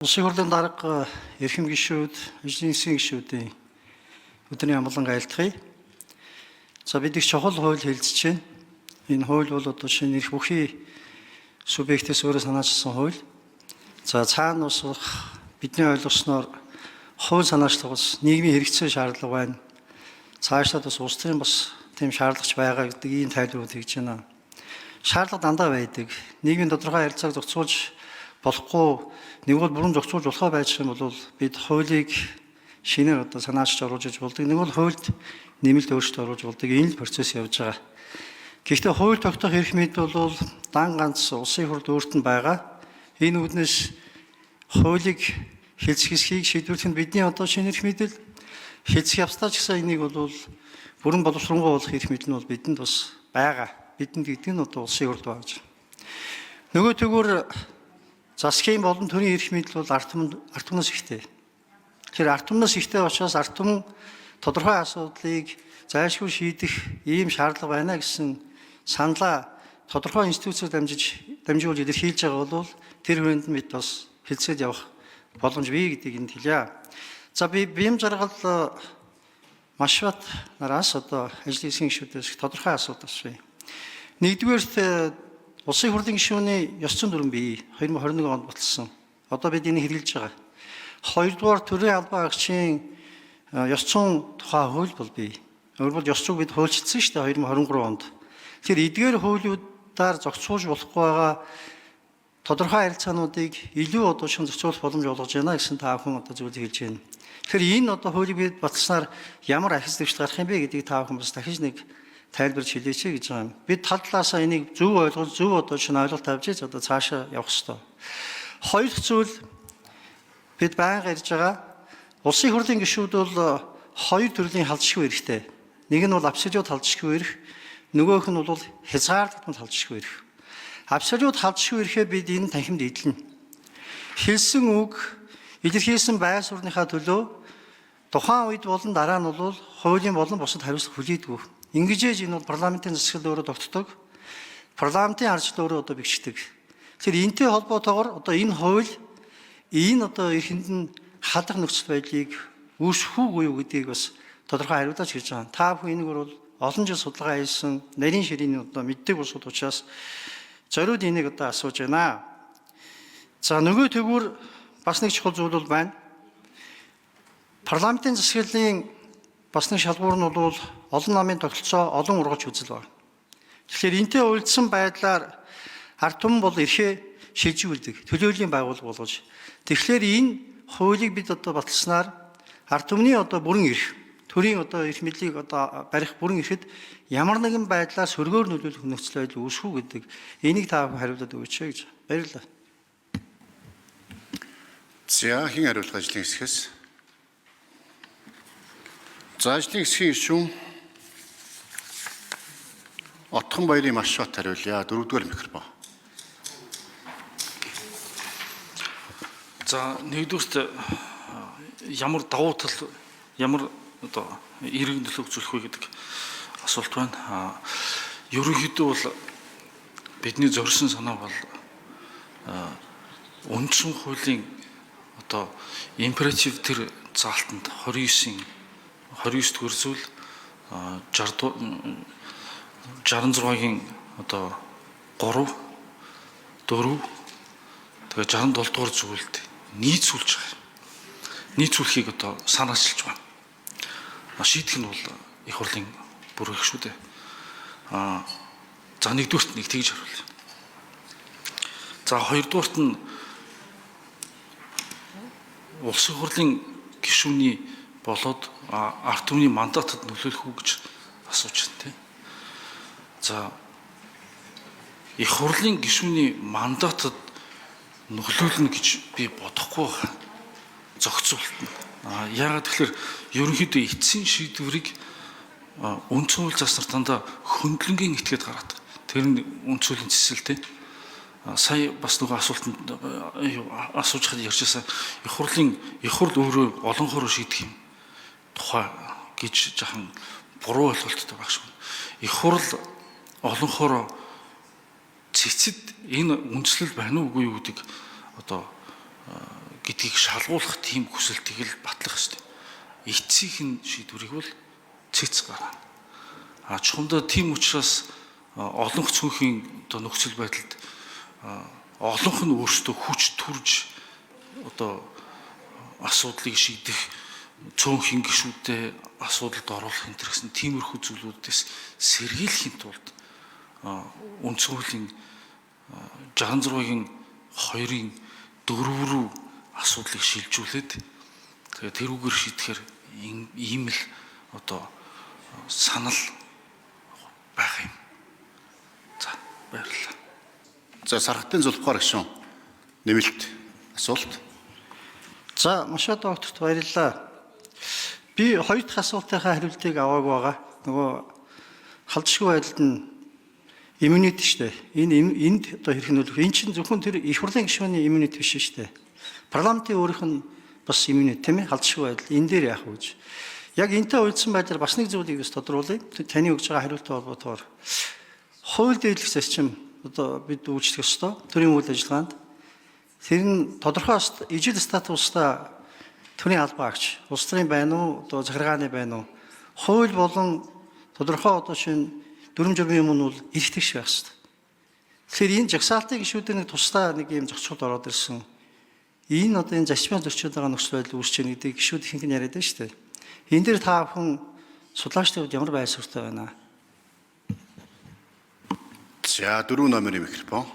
Улсын хурлын дарга эрхэм гишүүд, эзэн засгийн гишүүдийн өдрийн амгалан айлтгая. За бид их чухал хууль хэлэлцэж байна. Энэ хууль бол одоо шинэ эрх бүхий субъектээс өөрөө санаачилсан хууль. За цаана бас бидний ойлгосноор хууль санаачлал бас нийгмийн хэрэгцээ шаардлага байна. Цаашлаад бас улс төрийн бас тийм шаардлагач байгаа гэдэг ийм тайлбарууд хийж байна. Шаардлага дандаа байдаг. Нийгмийн тодорхой харилцааг зохицуулж болохгүй нэг бол бүрэн зохицуулж болохоо байж юм бол бид хуулийг шинээр одоо санаачилж оруулж иж болдог. Нэг бол хуульд нэмэлт өөрчлөлт оруулж болдог. Энэ л процесс явж байгаа. Гэхдээ хууль тогтоох эрх мэдэл бол дан ганц улсын хурлд өөрт нь байгаа. Энэ үднэс хуулийг хэлцэхийг шийдвэрлэх нь бидний одоо шинэ эрх мэдэл. Хэлцэх явцдаа ч гэсэн энийг бол бүрэн боловсронгуй болох эрх мэдэл нь бол бидэнд бас байгаа. Бидэнд гэдэг нь одоо улсын хурлд байгаа. Нөгөө төгөөр засгийн болон төрийн эрх мэдэл бол ард түмнээс ихтэй. Тэгэхээр ард түмнээс ихтэй учраас ард түмэн тодорхой асуудлыг зайлшгүй шийдэх ийм шаардлага байна гэсэн саналаа тодорхой институцээр дамжуулж илэрхийлж байгаа бол тэр хүрээнд нь бид бас хэлцээд явах боломж бий гэдгийг энд хэлье. За би бие жаргал маш бат нараас одоо ажлын хэсгийн гишүүдээс тодорхой асуудал асууя. Нэгдүгээрт Улсын хурлын гишүүний ёс зүйн дүрэн бий 2021 онд баталсан. Одоо бид энийг хэрэгжилж байгаа. Хоёрдугаар төрийн албан агчийн ёс зүйн тухай хууль бол бий. Өөрөөр ёс зүйг бид хуульчилсан шүү дээ 2023 онд. Тэгэхээр эдгээр хуулиудаар зохицуулж болохгүй байгаа тодорхой харилцаануудыг илүү одоо шин зохицуулах боломж олгож байна гэсэн та бүхэн одоо зүйлийг хэлж байна. Тэгэхээр энэ одоо хуулийг бид баталснаар ямар ахис дэвшил гарах юм бэ гэдгийг та бүхэн бас дахиж нэг тайлбарж хэлээч гэж байгаа юм. Бид тал талаасаа энийг зөв ойлгож, зөв одоо чинь ойлголт тавьж одоо цаашаа явах хэрэгтэй. Хоёр дахь зүйл бид байнга ярьж байгаа улсын хурлын гишүүд бол хоёр төрлийн халдшгүй эрхтэй. Нэг нь бол абсолют халдшгүй эрх, нөгөөх нь бол хязгаарлагдмал халдшгүй эрх. Абсолют халдшгүй эрхээ бид энэ танхимд эдлэнэ. Хэлсэн үг, илэрхийлсэн байр сууриныхаа төлөө тухайн үед болон дараа нь бол хуулийн болон бусад хариуцлага хүлээдэггүй. Ингэж энэ бол парламентын засаглал өөрөө тогтдог. Парламентын арчил өөрөө одоо бэхждэг. Тэгэхээр энэтэй холбоотойгоор одоо энэ хууль энэ одоо эрхэнд нь халдах нөхцөл байдлыг үүсэхгүй юу гэдгийг бас тодорхой хариулж хэлж байгаа. Та бүхэн энийг бол олон жил судалгаа хийсэн нарийн ширийн одоо мэддэг бусад учраас зориуд энийг одоо асууж байна. За нөгөө төгөөр бас нэг чухал зүйл бол байна. Парламентын засаглалын бас нэг шалгуур нь бол олон намын тогтолцоо олон ургач үзэл байна. Тэгэхээр энтэй уйлдсан байдлаар ард түмэн бол эрхээ шилжүүлдэг, төлөөллийн байгууллага болгож. Тэгэхээр энэ хуулийг бид одоо баталснаар ард түмний одоо бүрэн эрх, төрийн одоо эрх мэдлийг одоо барих бүрэн эрхэд ямар нэгэн байдлаар сөргөөр нөлөөлөх нөхцөл байдал үүсэхгүй гэдэг энийг та хариулаад өгөөч гэж баярлалаа. За хэн хариулах ажлын хэсгээс? За ажлын хэсгийн гишүүн Отхон Баярын маш бат хариулъя. 4-р микрофон. За нэгдүгürt ямар давуу тал ямар одоо эрэг нөлөөлөх вэ гэдэг асуулт байна. Ерөнхийдөө бол бидний зорьсон санаа бол үндсэн хуулийн одоо императив тэр заалтанд 29-р зүйл 66-гийн одоо 3, 4 тэгээ 67-р зүйлд нийцүүлж байгаа. Нийцүүлэхийг одоо санаачилж байна. Шийдэх нь бол их хурлын бүр их шүү дээ. За нэгдүгürt нэг тэгж хариулъя. За хоёрдугаарт нь улсын хурлын гишүүний болоод ард түмний мандатад нөлөөлөх үү гэж асууж байна тийм. За их хурлын гишүүний мандатад нөлөөлнө гэж би бодохгүй байна. Зохицуулт нь. Яагаад тэгэхээр ерөнхийдөө эцсийн шийдвэрийг үндсэн хууль заснаар дандаа хөндлөнгийн этгээд гаргадаг. Тэр нь үндсэн хуулийн цэцэл тийм. Сая бас нөгөө асуултанд асууж хад ярьжсэн их хурл өөрөө олонхоор шийдэх юм тухай гэж жахан буруу ойлголттой байх шиг. Их хурл олонхоор цэцэд энэ үндслэл байна уугүй юу гэдэг одоо гэдгийг шалгуулах тийм хүсэлтийг л батлах ёстой. Эцсийн шийдвэрийг бол цэц гаргана. Чухамдаа тийм учраас олонх цөөнхийн одоо нөхцөл байдалд олонх нь өөрсдөө хүч төрж одоо асуудлыг шийдэх цөөнхийн гишүүдэд асуудалд оруулах энэ гэсэн тиймэрхүү зүйлүүдээс сэргийлэхийн тулд үндсэн хуулийн 66-гийн 2-ын 4 рүү асуудлыг шилжүүлээд тэгээд тэрүүгээр шийдэхээр ийм л одоо санал байх юм. За баярлалаа. За Сархтын Зулбхаар гишүүн нэмэлт асуулт. За маш одоо огтд баярлалаа. Би хоёр дахь асуултынхаа хариултыг аваагүй байгаа. Нөгөө халдшгүй байдалд нь иммунити шүү дээ. Энд одоо хэрэг нөлөөлөх. Эн чинь зөвхөн тэр их хурлын гишүүний иммунити биш шүү дээ. Парламентын өөрийнх нь бас иммунити тийм ээ, халдшгүй байдал. Энэ дээр яах вэ? Яг энтэй уйлдсан байдлаар бас нэг зүйлийг бас тодруулъя. Таны өгж байгаа хариулттай холбоотойгоор хууль дэвлэх зарчим одоо бид үйлчлэх ёстой. Төрийн үйл ажиллагаанд тэр нь тодорхой ижил статустай төрийн албаагч, улс төрийн байна уу, одоо захиргааны байна уу? Хууль болон тодорхой одоо шинэ дүрм журмын юм нь бол эрхтгш байх ёстой. Тэгэхээр энэ жагсаалтын гишүүдийн нэг тусдаа нэг юм зохицуулт ороод ирсэн. Энэ одоо энэ зарчмаар зөрчиж байгаа нөхцөл байдал үүсч байгаа гэдэг гишүүд ихэнх нь яриад байна шүү дээ. Энэ дээр та бүхэн судлаачдын хувьд ямар байр суурьтай байна? За 4 номерын микрофон.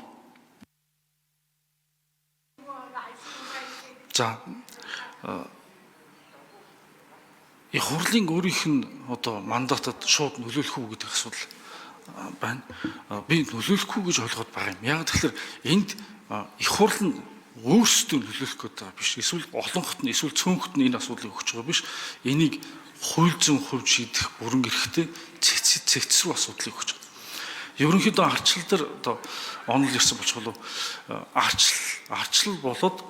За их хурлын өөрийнх нь одоо мандатад шууд нөлөөлөх үү гэдэг асуудал байна. Би нөлөөлөхгүй гэж ойлгоод байгаа юм. Яг тэгэхээр энд их хурл нь өөрсдөө нөлөөлөх гэдэг байгаа биш. Эсвэл олонхот нь эсвэл цөөнхөт нь энэ асуудлыг өгч байгаа биш. Энийг хууль зүйн хувьд шийдэх бүрэн эрхтэй цэгцрүү асуудлыг өгч байгаа. Ерөнхийдөө арчлал дээр одоо онол ирсэн болчихвол арчлал болоод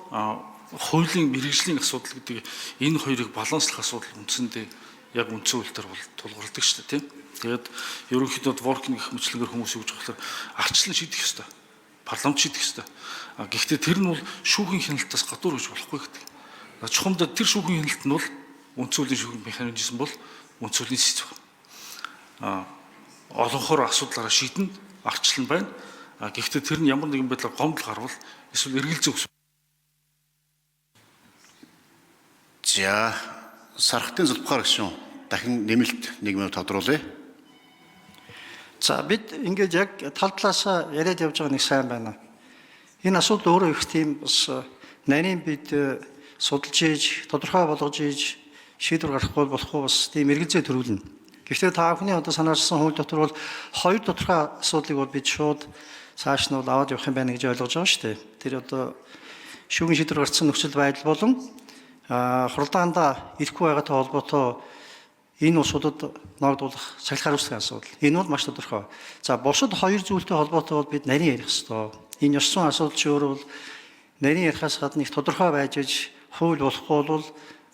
хуулийн мэрэгжлийн асуудал гэдэг энэ хоёрыг баланслах асуудал үндсэндээ яг үндсэн хууль дээр бол тулгуурладаг шүү дээ, тийм. Тэгээд ерөнхийдөө дворкинг гэх мэтлэгээр хүмүүс өгж болохоор арчлал шийдэх ёстой. Парламент шийдэх ёстой. Гэхдээ тэр нь бол шүүхийн хяналтаас гадуур гэж болохгүй гэдэг. Чухамдаа тэр шүүхийн хяналт нь бол үндсэн хуулийн шүүхийн механизм бол үндсэн хуулийн сэдв. Олонхоор асуудлаараа шийдэн арчлал нь байна. Гэхдээ тэр нь ямар нэгэн байдлаар гомдол гарвал эсвэл эргэлзээ өгсөн. За Сархтын Зулбхаар гишүүн дахин нэмэлт 1 минут тодруулъя. За бид ингээд яг тал талаасаа яриад явж байгаа нэг сайн байна. Энэ асуудал өөрөө их тийм бас нарийн бид судалж ийж, тодорхой болгож ийж шийдвэр гаргахгүй болохгүй бас тийм эргэлзээ төрүүлнэ. Гэхдээ та бүхний одоо санаарсан хууль дотор бол хоёр тодорхой асуудлыг бол бид шууд цааш нь бол аваад явах юм байна гэж ойлгож байгаа шүү дээ. Тэр одоо шүүхийн шийдвэр гаргасан нөхцөл байдал болон хуралдаанда ирэхгүй байгаатай холбоотой энэ улсуудад ногдуулах цахилгаан үүсгэх асуудал. Энэ бол маш тодорхой. За бусад хоёр зүйлтэй холбоотой бол бид нарийн ярих ёстой. Энэ ёс зүйн асуудал чи өөрөө бол нарийн ярихаас гадна их тодорхой байж аж хууль болохгүй бол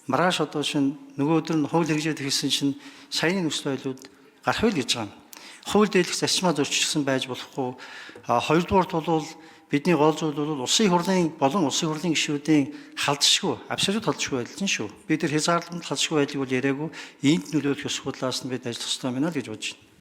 маргааш одоо шин нөгөө өдөр нь хууль хэрэгжээд хэлсэн чинь саяны нөхцөл байдлууд гарах үйл гэж байгаа юм. Хууль дэвлэх зарчмаа зөрчилсөн байж болохгүй. Хоёрдугаарт бол бидний гол зүйл бол улсын хурлын болон улсын хурлын гишүүдийн халдшгүй, абсолют халдшгүй байдал шүү. Бид тэр хязгаарлалтанд халдшгүй байдлыг бол яриаггүй. Энд нөлөөлөх ёс худлаас нь бид ажиллах ёстой байна л гэж бодож байна.